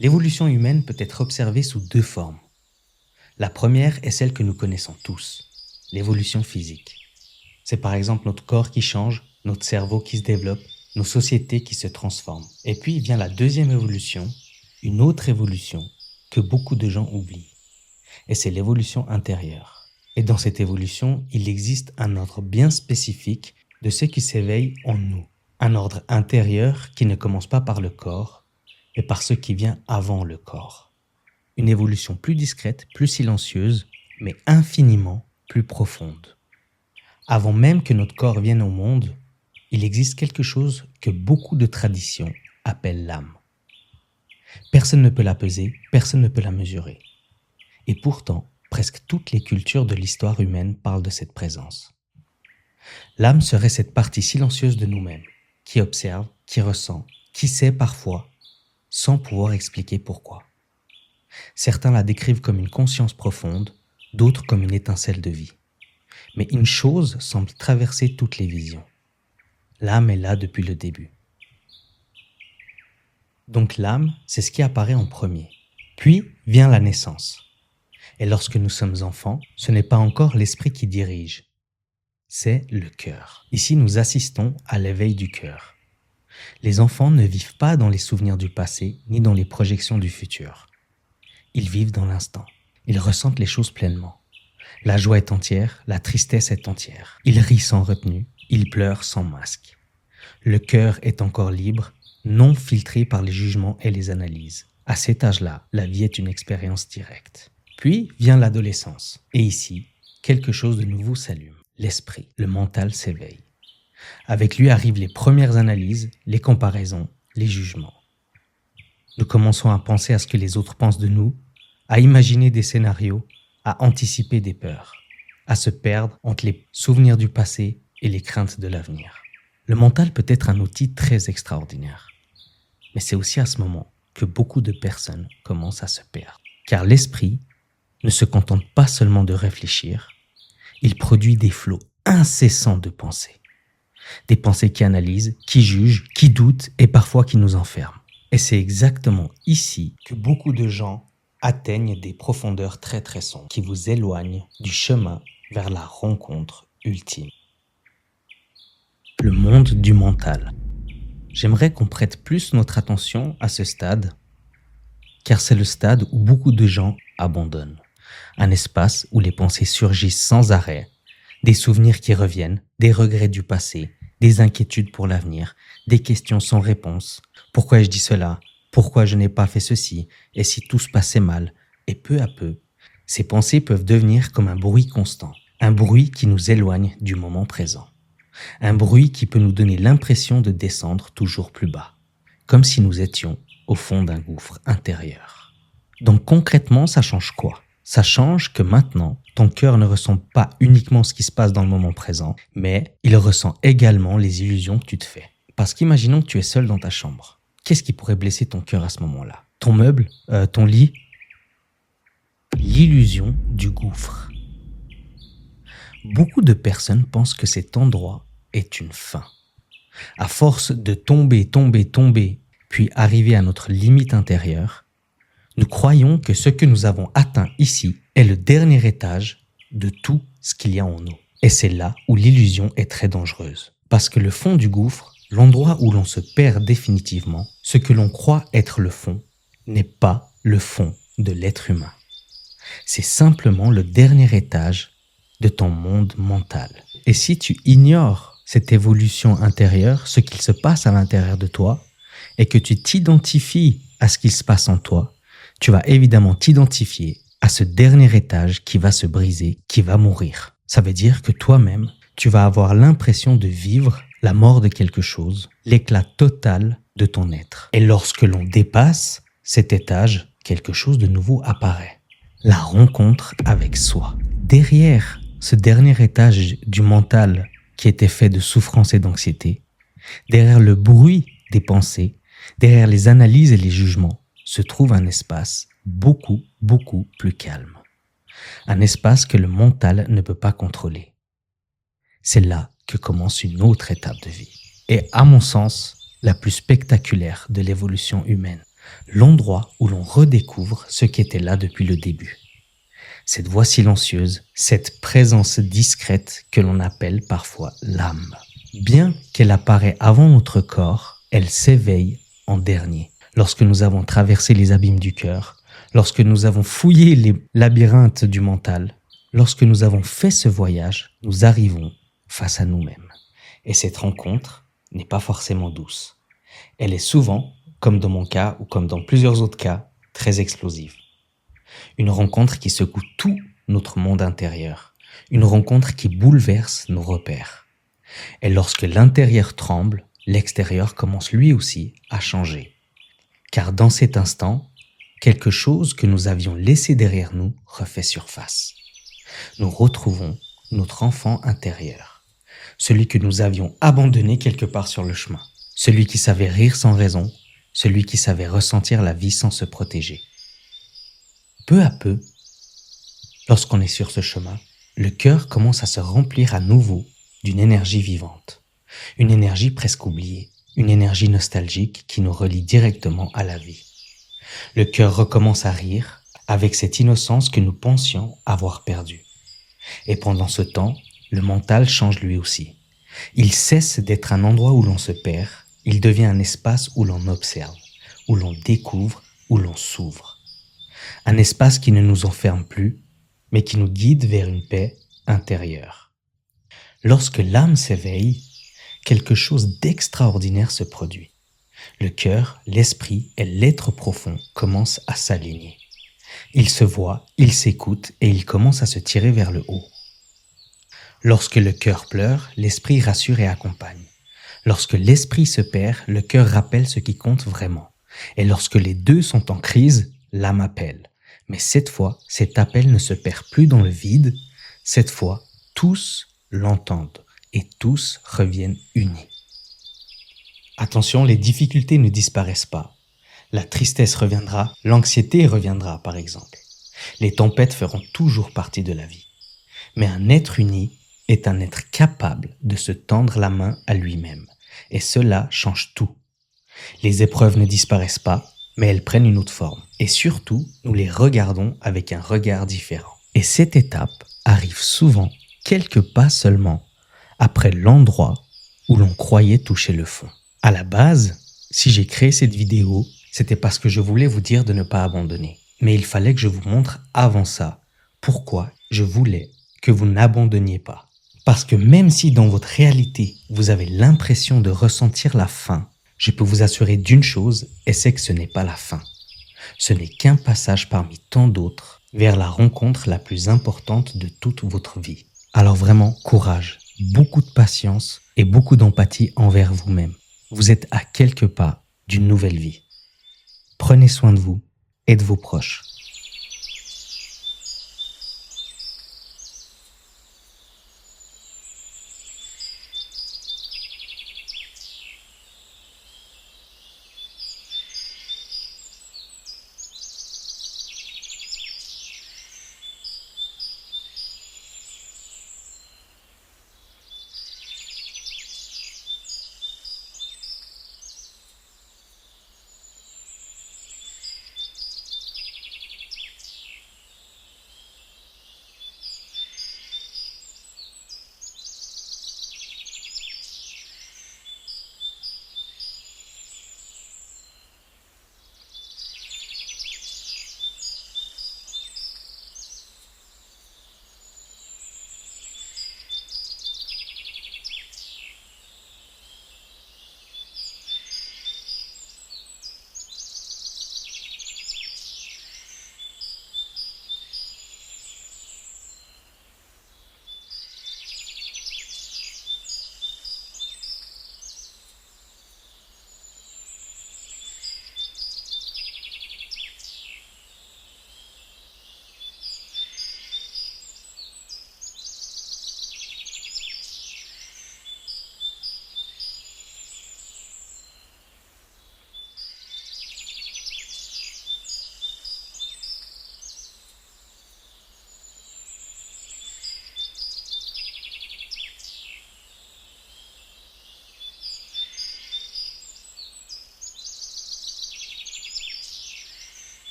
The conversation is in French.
L'évolution humaine peut être observée sous deux formes. La première est celle que nous connaissons tous, l'évolution physique. C'est par exemple notre corps qui change, notre cerveau qui se développe, nos sociétés qui se transforment. Et puis vient la deuxième évolution, une autre évolution que beaucoup de gens oublient. Et c'est l'évolution intérieure. Et dans cette évolution, il existe un ordre bien spécifique de ce qui s'éveille en nous. Un ordre intérieur qui ne commence pas par le corps, mais par ce qui vient avant le corps. Une évolution plus discrète, plus silencieuse, mais infiniment plus profonde. Avant même que notre corps vienne au monde, il existe quelque chose que beaucoup de traditions appellent l'âme. Personne ne peut la peser, personne ne peut la mesurer. Et pourtant, presque toutes les cultures de l'histoire humaine parlent de cette présence. L'âme serait cette partie silencieuse de nous-mêmes, qui observe, qui ressent, qui sait parfois, sans pouvoir expliquer pourquoi. Certains la décrivent comme une conscience profonde, d'autres comme une étincelle de vie. Mais une chose semble traverser toutes les visions. L'âme est là depuis le début. Donc l'âme, c'est ce qui apparaît en premier. Puis vient la naissance. Et lorsque nous sommes enfants, ce n'est pas encore l'esprit qui dirige, c'est le cœur. Ici, nous assistons à l'éveil du cœur. Les enfants ne vivent pas dans les souvenirs du passé, ni dans les projections du futur. Ils vivent dans l'instant. Ils ressentent les choses pleinement. La joie est entière, la tristesse est entière. Ils rient sans retenue, ils pleurent sans masque. Le cœur est encore libre, non filtré par les jugements et les analyses. À cet âge-là, la vie est une expérience directe. Puis vient l'adolescence. Et ici, quelque chose de nouveau s'allume. L'esprit, le mental s'éveille. Avec lui arrivent les premières analyses, les comparaisons, les jugements. Nous commençons à penser à ce que les autres pensent de nous, à imaginer des scénarios, à anticiper des peurs, à se perdre entre les souvenirs du passé et les craintes de l'avenir. Le mental peut être un outil très extraordinaire. Mais c'est aussi à ce moment que beaucoup de personnes commencent à se perdre. Car l'esprit ne se contente pas seulement de réfléchir, il produit des flots incessants de pensées. Des pensées qui analysent, qui jugent, qui doutent et parfois qui nous enferment. Et c'est exactement ici que beaucoup de gens atteignent des profondeurs très très sombres qui vous éloignent du chemin vers la rencontre ultime. Le monde du mental. J'aimerais qu'on prête plus notre attention à ce stade, car c'est le stade où beaucoup de gens abandonnent. Un espace où les pensées surgissent sans arrêt, des souvenirs qui reviennent, des regrets du passé, des inquiétudes pour l'avenir, des questions sans réponse. Pourquoi je dis cela? Pourquoi je n'ai pas fait ceci? Et si tout se passait mal? Et peu à peu, ces pensées peuvent devenir comme un bruit constant, un bruit qui nous éloigne du moment présent. Un bruit qui peut nous donner l'impression de descendre toujours plus bas, comme si nous étions au fond d'un gouffre intérieur. Donc concrètement, ça change quoi? Ça change que maintenant, ton cœur ne ressent pas uniquement ce qui se passe dans le moment présent, mais il ressent également les illusions que tu te fais. Parce qu'imaginons que tu es seul dans ta chambre. Qu'est-ce qui pourrait blesser ton cœur à ce moment-là? Ton meuble? Ton lit? L'illusion du gouffre. Beaucoup de personnes pensent que cet endroit est une fin. À force de tomber, puis arriver à notre limite intérieure, nous croyons que ce que nous avons atteint ici est le dernier étage de tout ce qu'il y a en nous. Et c'est là où l'illusion est très dangereuse. Parce que le fond du gouffre, l'endroit où l'on se perd définitivement, ce que l'on croit être le fond, n'est pas le fond de l'être humain. C'est simplement le dernier étage de ton monde mental. Et si tu ignores cette évolution intérieure, ce qu'il se passe à l'intérieur de toi, et que tu t'identifies à ce qu'il se passe en toi, tu vas évidemment t'identifier à ce dernier étage qui va se briser, qui va mourir. Ça veut dire que toi-même, tu vas avoir l'impression de vivre la mort de quelque chose, l'éclat total de ton être. Et lorsque l'on dépasse cet étage, quelque chose de nouveau apparaît. La rencontre avec soi. Derrière ce dernier étage du mental qui était fait de souffrance et d'anxiété, derrière le bruit des pensées, derrière les analyses et les jugements, se trouve un espace beaucoup plus calme. Un espace que le mental ne peut pas contrôler. C'est là que commence une autre étape de vie. Et à mon sens, la plus spectaculaire de l'évolution humaine. l'endroit où l'on redécouvre ce qui était là depuis le début. Cette voix silencieuse, cette présence discrète que l'on appelle parfois l'âme. Bien qu'elle apparaît avant notre corps, elle s'éveille en dernier. Lorsque nous avons traversé les abîmes du cœur, lorsque nous avons fouillé les labyrinthes du mental, lorsque nous avons fait ce voyage, nous arrivons face à nous-mêmes. Et cette rencontre n'est pas forcément douce. Elle est souvent, comme dans mon cas ou comme dans plusieurs autres cas, très explosive. Une rencontre qui secoue tout notre monde intérieur. Une rencontre qui bouleverse nos repères. Et lorsque l'intérieur tremble, l'extérieur commence lui aussi à changer. Car dans cet instant, quelque chose que nous avions laissé derrière nous refait surface. Nous retrouvons notre enfant intérieur. Celui que nous avions abandonné quelque part sur le chemin. Celui qui savait rire sans raison. Celui qui savait ressentir la vie sans se protéger. Peu à peu, lorsqu'on est sur ce chemin, le cœur commence à se remplir à nouveau d'une énergie vivante. Une énergie presque oubliée. Une énergie nostalgique qui nous relie directement à la vie. Le cœur recommence à rire avec cette innocence que nous pensions avoir perdue. Et pendant ce temps, le mental change lui aussi. Il cesse d'être un endroit où l'on se perd, il devient un espace où l'on observe, où l'on découvre, où l'on s'ouvre. Un espace qui ne nous enferme plus, mais qui nous guide vers une paix intérieure. Lorsque l'âme s'éveille, quelque chose d'extraordinaire se produit. Le cœur, l'esprit et l'être profond commencent à s'aligner. Ils se voient, ils s'écoutent et ils commencent à se tirer vers le haut. Lorsque le cœur pleure, l'esprit rassure et accompagne. Lorsque l'esprit se perd, le cœur rappelle ce qui compte vraiment. Et lorsque les deux sont en crise, l'âme appelle. Mais cette fois, cet appel ne se perd plus dans le vide. Cette fois, tous l'entendent et tous reviennent unis. Attention, les difficultés ne disparaissent pas. La tristesse reviendra, l'anxiété reviendra par exemple. Les tempêtes feront toujours partie de la vie. Mais un être uni est un être capable de se tendre la main à lui-même. Et cela change tout. Les épreuves ne disparaissent pas, mais elles prennent une autre forme. Et surtout, nous les regardons avec un regard différent. Et cette étape arrive souvent, quelques pas seulement, après l'endroit où l'on croyait toucher le fond. À la base, si j'ai créé cette vidéo, c'était parce que je voulais vous dire de ne pas abandonner. Mais il fallait que je vous montre avant ça pourquoi je voulais que vous n'abandonniez pas. Parce que même si dans votre réalité, vous avez l'impression de ressentir la fin, je peux vous assurer d'une chose, et c'est que ce n'est pas la fin. Ce n'est qu'un passage parmi tant d'autres vers la rencontre la plus importante de toute votre vie. Alors vraiment, courage, beaucoup de patience et beaucoup d'empathie envers vous-même. Vous êtes à quelques pas d'une nouvelle vie. Prenez soin de vous et de vos proches.